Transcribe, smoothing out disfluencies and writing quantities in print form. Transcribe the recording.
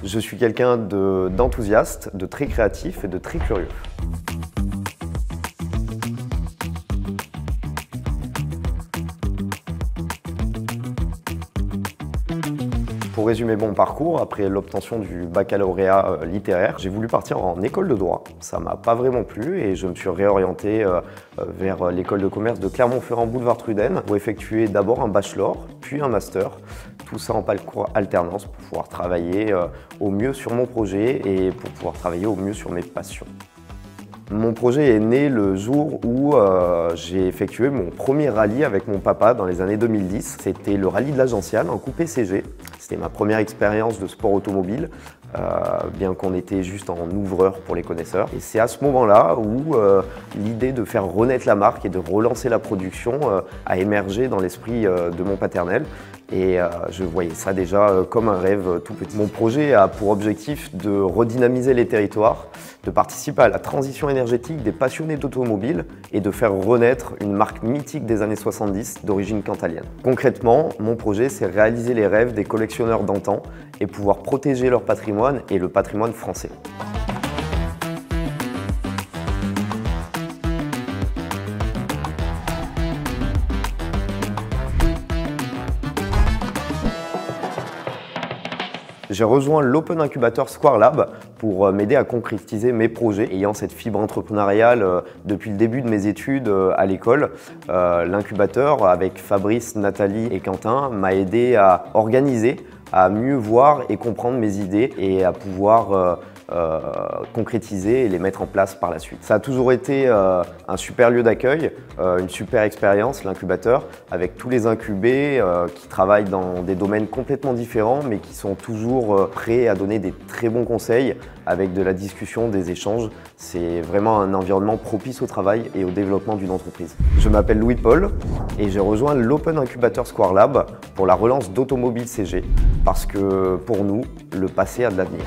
Je suis quelqu'un d'enthousiaste, de très créatif et de très curieux. Pour résumer mon parcours, après l'obtention du baccalauréat littéraire, j'ai voulu partir en école de droit. Ça m'a pas vraiment plu et je me suis réorienté vers l'école de commerce de Clermont-Ferrand Boulevard Truden pour effectuer d'abord un bachelor, puis un master. Tout ça en parcours alternance pour pouvoir travailler au mieux sur mon projet et pour pouvoir travailler au mieux sur mes passions. Mon projet est né le jour où j'ai effectué mon premier rallye avec mon papa dans les années 2010. C'était le rallye de la Gentiane en coupé CG. C'était ma première expérience de sport automobile, bien qu'on était juste en ouvreur pour les connaisseurs. Et c'est à ce moment-là où l'idée de faire renaître la marque et de relancer la production a émergé dans l'esprit de mon paternel. Et je voyais ça déjà comme un rêve tout petit. Mon projet a pour objectif de redynamiser les territoires, de participer à la transition énergétique des passionnés d'automobile et de faire renaître une marque mythique des années 70 d'origine cantalienne. Concrètement, mon projet, c'est réaliser les rêves des collectionneurs d'antan et pouvoir protéger leur patrimoine et le patrimoine français. J'ai rejoint l'Open Incubateur Square Lab pour m'aider à concrétiser mes projets. Ayant cette fibre entrepreneuriale depuis le début de mes études à l'école, l'incubateur, avec Fabrice, Nathalie et Quentin, m'a aidé à organiser, à mieux voir et comprendre mes idées et à pouvoir concrétiser et les mettre en place par la suite. Ça a toujours été un super lieu d'accueil, une super expérience, l'incubateur, avec tous les incubés qui travaillent dans des domaines complètement différents mais qui sont toujours prêts à donner des très bons conseils avec de la discussion, des échanges. C'est vraiment un environnement propice au travail et au développement d'une entreprise. Je m'appelle Louis-Paul et j'ai rejoint l'Open Incubateur Square Lab pour la relance d'Automobile CG parce que pour nous, le passé a de l'avenir.